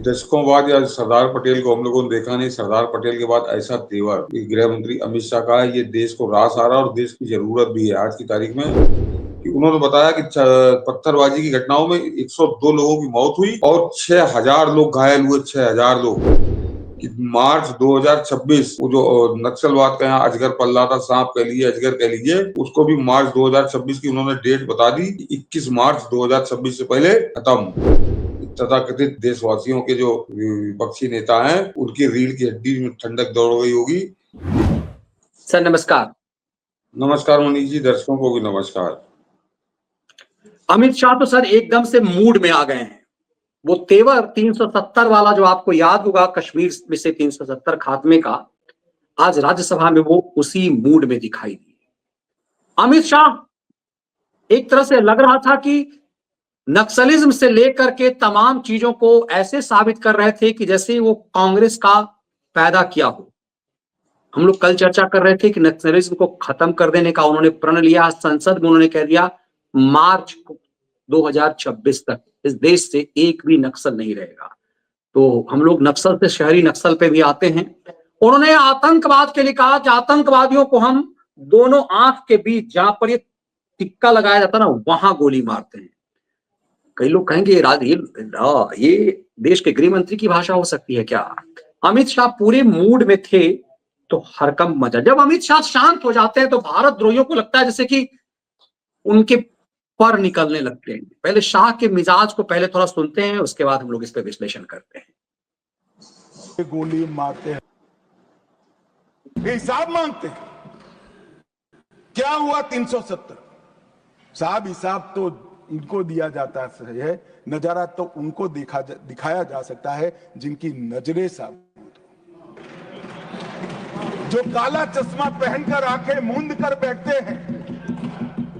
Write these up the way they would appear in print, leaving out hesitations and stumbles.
दशकों बाद या सरदार पटेल को हम लोगों ने देखा नहीं। सरदार पटेल के बाद ऐसा तेवर गृह मंत्री अमित शाह का है, ये देश को रास आ रहा है और देश की जरूरत भी है आज की तारीख में। कि उन्होंने बताया कि पत्थरबाजी की घटनाओं में 102 लोगों की मौत हुई और 6000 लोग घायल हुए। 6000 लोग। कि मार्च 2026 वो जो नक्सलवाद का यहाँ अजगर पल रहा था, सांप कह लीजिए, अजगर कह लीजिए, उसको भी मार्च 2026 की उन्होंने डेट बता दी। 21 मार्च 2026 से पहले खत्म। तथाकथित देशवासियों के जो विपक्षी नेता हैं, उनकी रीढ़ की हड्डी में ठंडक दौड़ गई होगी। सर नमस्कार। नमस्कार मनीष जी, दर्शकों को भी नमस्कार। अमित शाह तो सर एकदम से मूड में आ गए हैं। वो तेवर 370 वाला जो आपको याद होगा, कश्मीर में से 370 खात्मे का, आज राज्यसभा में वो उसी मूड में दिखाई दिए। अमित शाह एक तरह से लग रहा था कि नक्सलिज्म से लेकर के तमाम चीजों को ऐसे साबित कर रहे थे कि जैसे वो कांग्रेस का पैदा किया हो। हम लोग कल चर्चा कर रहे थे कि नक्सलिज्म को खत्म कर देने का उन्होंने प्रण लिया। संसद में उन्होंने कह दिया मार्च 2026 तक इस देश से एक भी नक्सल नहीं रहेगा। तो हम लोग नक्सल से शहरी नक्सल पे भी आते हैं। उन्होंने आतंकवाद के लिए कहा कि आतंकवादियों को हम दोनों आंख के बीच, जहां पर ये टिक्का लगाया जाता ना, वहां गोली मारते हैं। कई लोग कहेंगे ये देश के गृह मंत्री की भाषा हो सकती है क्या? अमित शाह पूरे मूड में थे तो हरकंप मचा। जब अमित शाह शांत हो जाते हैं तो भारत द्रोहियों को लगता है जैसे कि उनके पर निकलने लगते हैं। पहले शाह के मिजाज को पहले थोड़ा सुनते हैं, उसके बाद हम लोग इस पर विश्लेषण करते हैं। गोली मारते हैं, हिसाब मांगते हैं। क्या हुआ 370? साहब हिसाब तो इनको दिया जाता है, नजारा तो उनको दिखाया जा सकता है जिनकी नजरें साफ, जो काला चश्मा पहनकर आंखें मूंद कर बैठते हैं,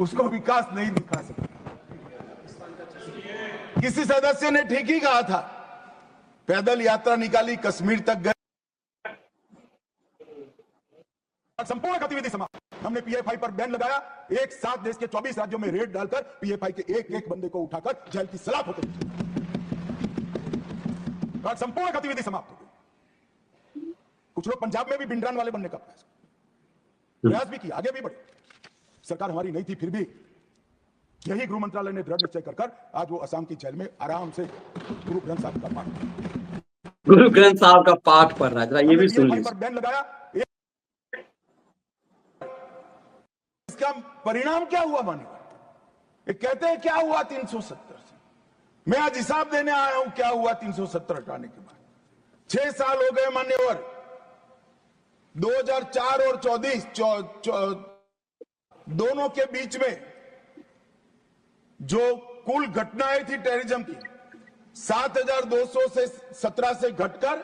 उसको विकास नहीं दिखा सकते। किसी सदस्य ने ठीक ही कहा था, पैदल यात्रा निकाली, कश्मीर तक गए, संपूर्ण गतिविधि समाप्त। हमने पीएफआई पर बैन लगाया, एक साथ देश के 24 राज्यों में रेड डालकर पीएफआई के एक एक बंदे को उठाकर जेल की सलाख होते, संपूर्ण गतिविधि समाप्त हो गई। कुछ लोग पंजाब में भी बिंडरान वाले बनने का प्रयास भी किया, आगे भी बढ़े। सरकार हमारी नहीं थी, फिर भी यही गृह मंत्रालय ने दृढ़ निश्चय कर आज वो असम की जेल में आराम से गुरु ग्रंथ साहब का पाठ पढ़ रहा है। ये भी सुन लीजिए। बैन लगाया, इसका परिणाम क्या हुआ माने? ये कहते हैं क्या हुआ 370 से। मैं आज हिसाब देने आया हूं क्या हुआ 370 हटाने के बाद। 6 साल हो गए मान्यवर। 2004 और 24 दोनों के बीच में जो कुल घटनाएं थी टेररिज्म की, 7200 से 17 से घटकर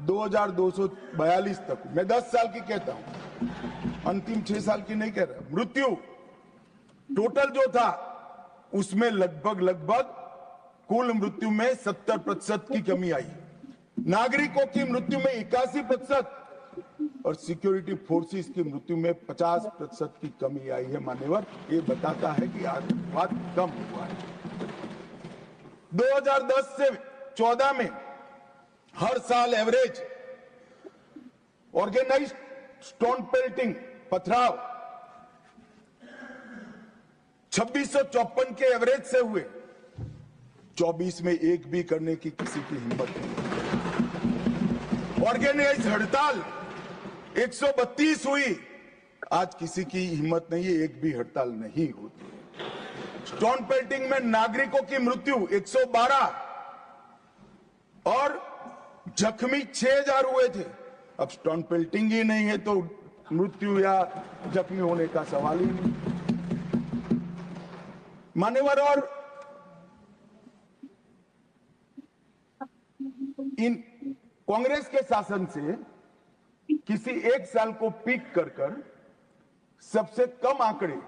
2242 तक। मैं 10 साल की कहता हूं, अंतिम 6 साल की नहीं कह रहा। मृत्यु टोटल जो था उसमें लगभग कुल मृत्यु में 70% की कमी आई। नागरिकों की मृत्यु में 81% और सिक्योरिटी फोर्सेस की मृत्यु में 50% की कमी आई है मान्यवर। ये बताता है कि आतंकवाद कम हुआ है। 2010 से 14 में हर साल एवरेज ऑर्गेनाइज्ड स्टोन पेल्टिंग, पथराव 2654 के एवरेज से हुए। 24 में एक भी करने की किसी की हिम्मत नहीं। ऑर्गेनाइज्ड हड़ताल 132 हुई, आज किसी की हिम्मत नहीं है, एक भी हड़ताल नहीं होती। स्टोन पेल्टिंग में नागरिकों की मृत्यु 112 और जख्मी 6000 हुए थे। अब स्टोन पेल्टिंग ही नहीं है तो मृत्यु या जख्मी होने का सवाल ही नहीं। मान्यवर, और इन कांग्रेस के शासन से किसी एक साल को पीक कर सबसे कम आंकड़े,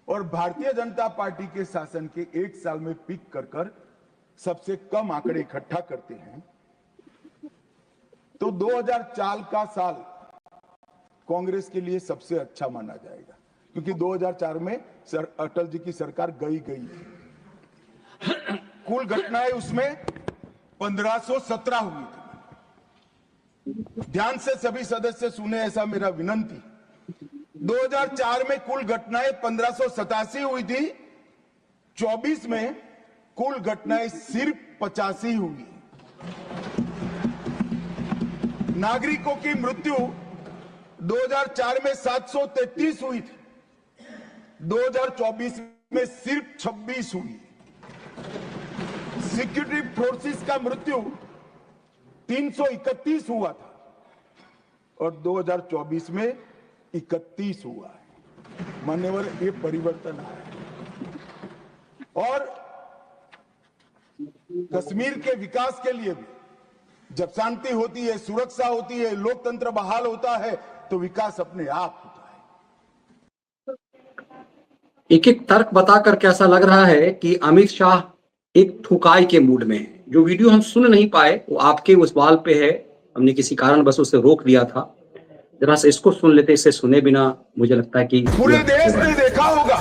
और भारतीय जनता पार्टी के शासन के एक साल में पीक कर सबसे कम आंकड़े इकट्ठा करते हैं तो 2004 का साल कांग्रेस के लिए सबसे अच्छा माना जाएगा, क्योंकि 2004 में अटल जी की सरकार गई। कुल घटनाएं उसमें 1517 हुई थी। ध्यान से सभी सदस्य सुने, ऐसा मेरा विनंती। 2004 में कुल घटनाएं 1587 हुई थी, 24 में कुल घटनाएं सिर्फ 85 हुई। नागरिकों की मृत्यु 2004 में 733 हुई थी, 2024 में सिर्फ 26 हुई। सिक्योरिटी फोर्सेस का मृत्यु 331 हुआ था और 2024 में 31 हुआ है। मान्यवर, ये परिवर्तन आया है। और कश्मीर के विकास के लिए भी जब शांति होती है, सुरक्षा होती है, लोकतंत्र बहाल होता है, तो विकास अपने आप होता है। एक एक तर्क बताकर कैसा लग रहा है कि अमित शाह एक ठुकाई के मूड में है। जो वीडियो हम सुन नहीं पाए वो आपके उस वाल पे है, हमने किसी कारण बस उसे रोक दिया था। जरा से इसको सुन लेते, इसे सुने बिना मुझे लगता है कि पूरे देश ने देखा होगा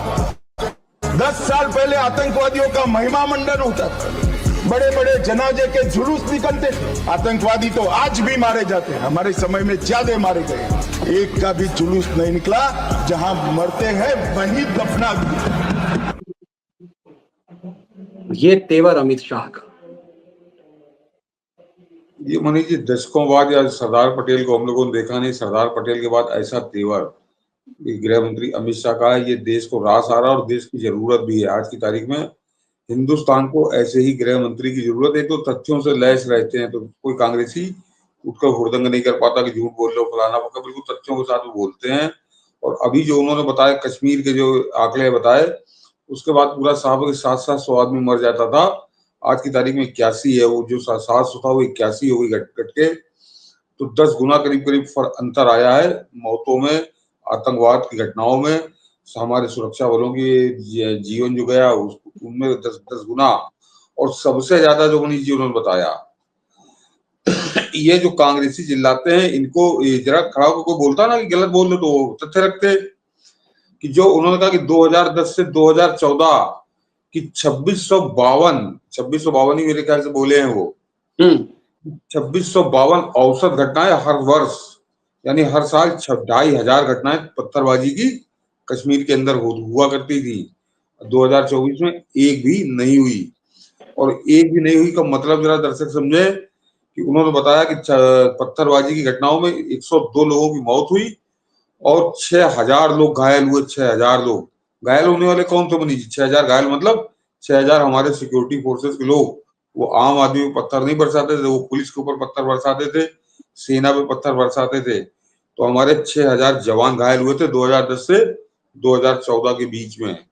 10 साल पहले आतंकवादियों का महिमा मंडन होता था, बड़े बड़े जनाजे के जुलूस निकलते थे। आतंकवादी तो आज भी मारे जाते हैं, हमारे समय में ज्यादा मारे गए, एक का भी जुलूस नहीं निकला। जहां मरते हैं वहीं दफना दिया। ये तेवर अमित शाह का। ये मनीष जी, दशकों बाद या सरदार पटेल को हम लोगों ने देखा नहीं, सरदार पटेल के बाद ऐसा तेवर गृह मंत्री अमित शाह का है। ये देश को रास आ रहा है और देश की जरूरत भी है। आज की तारीख में हिंदुस्तान को ऐसे ही गृह मंत्री की जरूरत है। तो तथ्यों से लैस रहते हैं, तो कोई कांग्रेसी उठकर हुड़दंग नहीं कर पाता कि झूठ बोल लो फलाना, बिल्कुल तथ्यों के साथ वो बोलते हैं। और अभी जो उन्होंने बताया, कश्मीर के जो आंकड़े बताए, उसके बाद पूरा साहब के 700 आदमी मर जाता था, आज की तारीख में 81 है। वो जो 700 था वो 81 हो गई घट के। तो 10 गुना करीब अंतर आया है मौतों में, आतंकवाद की घटनाओं में। हमारे सुरक्षा बलों की जीवन जो गया उनमें 10 गुना। और सबसे ज्यादा जो मनीष जी उन्होंने बताया, ये जो कांग्रेसी चिल्लाते हैं, इनको जरा खड़ा होकर कोई बोलता ना कि गलत बोल रहे तो तथ्य रखते कि जो उन्होंने कहा कि 2010 से 2014 कि 2652 ही मेरे ख्याल से बोले हैं वो, 2652 औसत घटनाएं हर वर्ष, यानी हर साल 2500 घटनाएं पत्थरबाजी की कश्मीर के अंदर हुआ करती थी। 2024 में एक भी नहीं हुई। और एक भी नहीं हुई का मतलब जरा दर्शक समझे कि उन्होंने बताया कि पत्थरबाजी की घटनाओं में 102 लोगों की मौत हुई और 6000 लोग घायल हुए। 6000 लोग घायल होने वाले कौन थे मनीष जी? 6000 घायल मतलब 6000 हमारे सिक्योरिटी फोर्सेस के लोग। वो आम आदमी पे पत्थर नहीं बरसाते थे, वो पुलिस के ऊपर पत्थर बरसाते थे, सेना पे पत्थर बरसाते थे। तो हमारे 6000 जवान घायल हुए थे 2010 से 2014 के बीच में।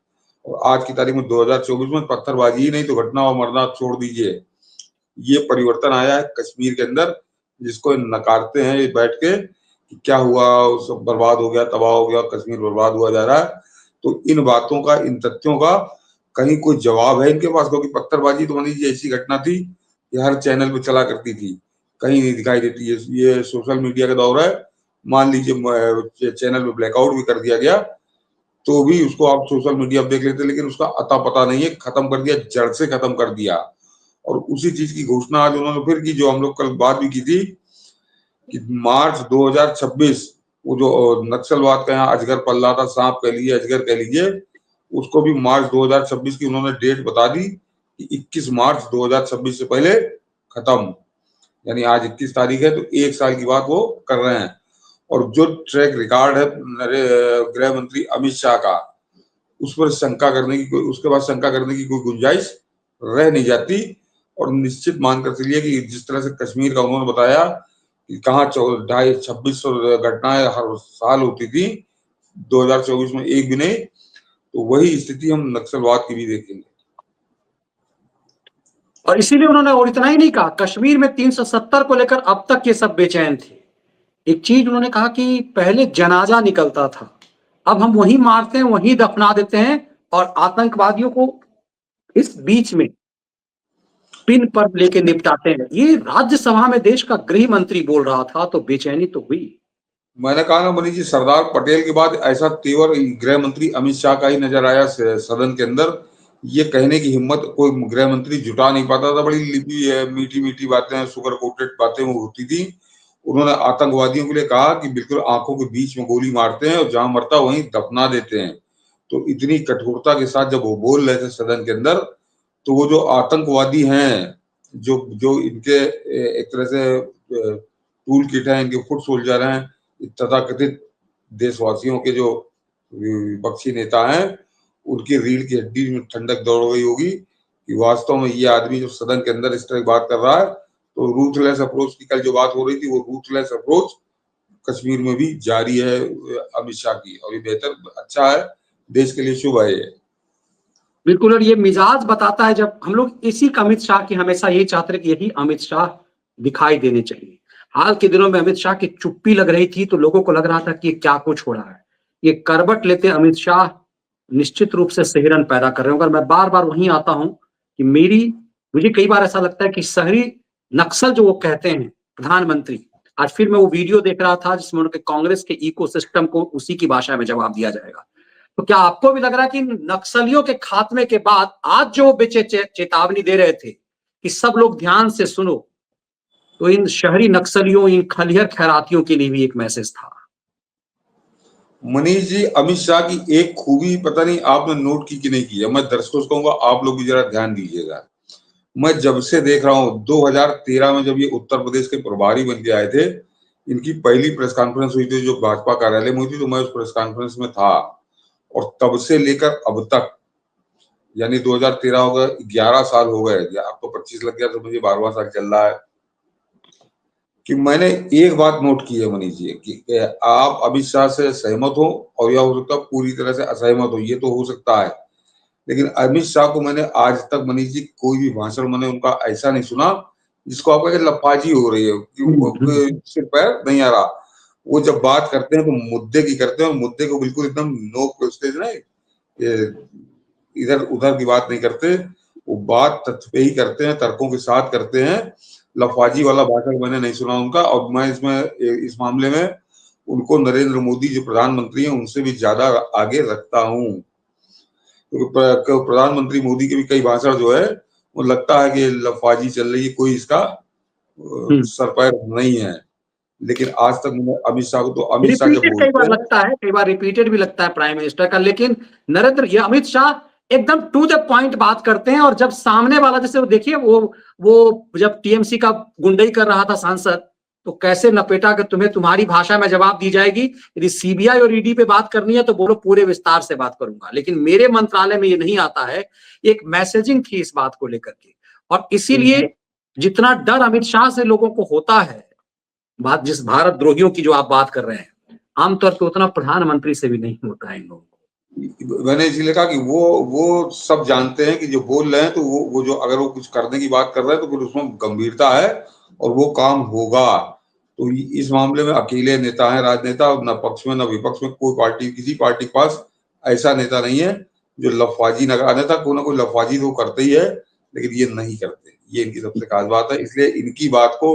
और आज की तारीख में 2024 में पत्थरबाजी ही नहीं तो घटना और मरना छोड़ दीजिए। ये परिवर्तन आया है कश्मीर के अंदर, जिसको नकारते हैं ये बैठ के कि क्या हुआ, सब बर्बाद हो गया, तबाह हो गया, कश्मीर बर्बाद हुआ जा रहा है। तो इन बातों का, इन तथ्यों का कहीं कोई जवाब है इनके पास? क्योंकि पत्थरबाजी तो मनीष जी ऐसी घटना थी कि हर चैनल पे चला करती थी, कहीं नहीं दिखाई देती है। ये सोशल मीडिया का दौर है, मान लीजिए चैनल पे ब्लैकआउट भी कर दिया गया तो भी उसको आप सोशल मीडिया पे देख लेते, लेकिन उसका अता पता नहीं है, खत्म कर दिया, जड़ से खत्म कर दिया। और उसी चीज की घोषणा आज उन्होंने फिर की, जो हम लोग कल बात भी की थी कि मार्च 2026 वो जो नक्सलवाद का यहाँ अजगर पल रहा था, सांप कह लीजिए, अजगर कह लीजिए, उसको भी मार्च 2026 की उन्होंने डेट बता दी कि 21 मार्च 2026 से पहले खत्म। यानी आज 21 तारीख है तो 1 साल की बात वो कर रहे हैं। और जो ट्रैक रिकॉर्ड है गृह मंत्री अमित शाह का, उस पर शंका करने की कोई, उसके बाद शंका करने की कोई गुंजाइश रह नहीं जाती। और निश्चित मानकर चलिए कि जिस तरह से कश्मीर का उन्होंने बताया कि कहाँ 2600 घटनाएं हर साल होती थी, 2024 में एक भी नहीं, तो वही स्थिति हम नक्सलवाद की भी देखेंगे। और इसीलिए उन्होंने और इतना ही नहीं कहा, कश्मीर में 370 को लेकर अब तक ये सब बेचैन थे। एक चीज उन्होंने कहा कि पहले जनाजा निकलता था, अब हम वहीं मारते हैं, वहीं दफना देते हैं और आतंकवादियों को इस बीच में पिन पर लेके निपटाते हैं। ये राज्यसभा में देश का गृह मंत्री बोल रहा था, तो बेचैनी तो हुई। मैंने कहा ना मनीष जी, सरदार पटेल के बाद ऐसा तेवर गृह मंत्री अमित शाह का ही नजर आया सदन के अंदर ये कहने की हिम्मत कोई गृह मंत्री जुटा नहीं पाता था। बड़ी मीठी मीठी बातें, सुगर कोटेड बातें वो होती थी। उन्होंने आतंकवादियों के लिए कहा कि बिल्कुल आंखों के बीच में गोली मारते हैं और जहां मरता वहीं दफना देते हैं। तो इतनी कठोरता के साथ जब वो बोल रहे थे सदन के अंदर, तो वो जो आतंकवादी हैं, जो जो इनके एक तरह से टूल किट है, इनके फुट सोल्जर हैं, तथाकथित देशवासियों के जो विपक्षी नेता हैं, उनकी रीढ़ की हड्डी में ठंडक दौड़ गई होगी कि वास्तव में ये आदमी जो सदन के अंदर इस तरह की बात कर रहा है, तो रूथलेस अप्रोच की कल जो बात हो रही थी, वो रूथलेस अप्रोच कश्मीर में भी जारी है अमित शाह की, और ये बेहतर अच्छा है, देश के लिए शुभ है ये। बिल्कुल, और ये मिजाज बताता है, जब हम लोग इसी का अमित शाह की हमेशा यही चाहते हैं कि यही अमित शाह दिखाई देने चाहिए। हाल के दिनों में अमित शाह की चुप्पी लग रही थी तो लोगों को लग रहा था कि ये क्या कुछ हो रहा है। ये करवट लेते अमित शाह निश्चित रूप से सिहरन पैदा कर रहे होंगे। और मैं बार बार वहीं आता हूं कि मुझे कई बार ऐसा लगता है कि शहरी नक्सल जो वो कहते हैं प्रधानमंत्री, आज फिर मैं वो वीडियो देख रहा था जिसमें उनके कांग्रेस के इकोसिस्टम को उसी की भाषा में जवाब दिया जाएगा। तो क्या आपको भी लग रहा है कि नक्सलियों के खात्मे के बाद आज जो चेतावनी दे रहे थे कि सब लोग ध्यान से सुनो, तो इन शहरी नक्सलियों, इन खलिहर खैरातियों के लिए भी एक मैसेज था? मनीष जी, अमित शाह की एक खूबी पता नहीं आपने नोट की कि नहीं की है, मैं दर्शकों से कहूंगा आप लोग भी जरा ध्यान दीजिएगा। मैं जब से देख रहा हूं 2013 में जब ये उत्तर प्रदेश के प्रभारी बन के आए थे, इनकी पहली प्रेस कॉन्फ्रेंस हुई थी जो भाजपा कार्यालय में हुई थी, तो मैं उस प्रेस कॉन्फ्रेंस में था। और तब से लेकर अब तक, यानी 2013 हो गए, 11 साल हो गए, अब तो 25 लग गया, तो मुझे 12वां साल चल रहा है, कि मैंने एक बात नोट की है मनीष जी कि आप अमित शाह से सहमत हो और या हो सकता है पूरी तरह से असहमत हो, ये तो हो सकता है, लेकिन अमित शाह को मैंने आज तक मनीष जी कोई भी भाषण मैंने उनका ऐसा नहीं सुना जिसको आप कहें लफाजी हो रही है कि सिर पैर नहीं आ रहा। वो जब बात करते हैं तो मुद्दे की करते हैं, और मुद्दे को बिल्कुल एकदम नोक पे स्टेज नहीं, इधर उधर की बात नहीं करते, वो बात तथ्य पे ही करते हैं, तर्कों के साथ करते हैं। लफाजी वाला भाषण मैंने नहीं सुना उनका, और मैं इस मामले में उनको नरेंद्र मोदी जो प्रधानमंत्री हैं उनसे भी ज्यादा आगे रखता हूँ। क्योंकि प्रधानमंत्री मोदी के भी कई भाषण जो है वो लगता है कि लफाजी चल रही है, कोई इसका सरपैर नहीं है। लेकिन आज तक मैंने अमित शाह को, तो अमित शाह जब रिपीटेड कई बार बोलते हैं, लगता है, कई बार रिपीटेड भी लगता है प्राइम मिनिस्टर का, लेकिन ये अमित शाह एकदम टू द पॉइंट बात करते हैं। और जब सामने वाला, जैसे वो देखिए, वो जब टीएमसी का गुंडई कर रहा था सांसद, तो कैसे लपेटा कि तुम्हें तुम्हारी भाषा में जवाब दी जाएगी, यदि सीबीआई और ईडी पे बात करनी है तो बोलो, पूरे विस्तार से बात करूंगा। लेकिन मेरे मंत्रालय में ये नहीं आता है। एक मैसेजिंग थी इस बात को लेकर के, और इसीलिए जितना डर अमित शाह से लोगों को होता है, बात जिस भारत द्रोहियों की जो आप बात कर रहे हैं, आमतौर पर उतना प्रधानमंत्री से भी नहीं होता है इन लोगों को। मैंने इसलिए कहा कि वो सब जानते हैं कि जो बोल रहे हैं, तो वो जो अगर वो कुछ करने की बात कर रहे हैं तो फिर उसमें गंभीरता है और वो काम होगा। तो इस मामले में अकेले नेता हैं, राजनेता, न पक्ष में न विपक्ष में, कोई पार्टी, किसी पार्टी के पास ऐसा नेता नहीं है जो लफाजी न करा। नेता कोई ना कोई लफाजी तो करते ही है, लेकिन ये नहीं करते, ये इनकी सबसे खास बात है। इसलिए इनकी बात को,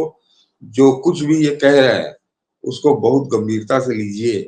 जो कुछ भी ये कह रहे हैं, उसको बहुत गंभीरता से लीजिए।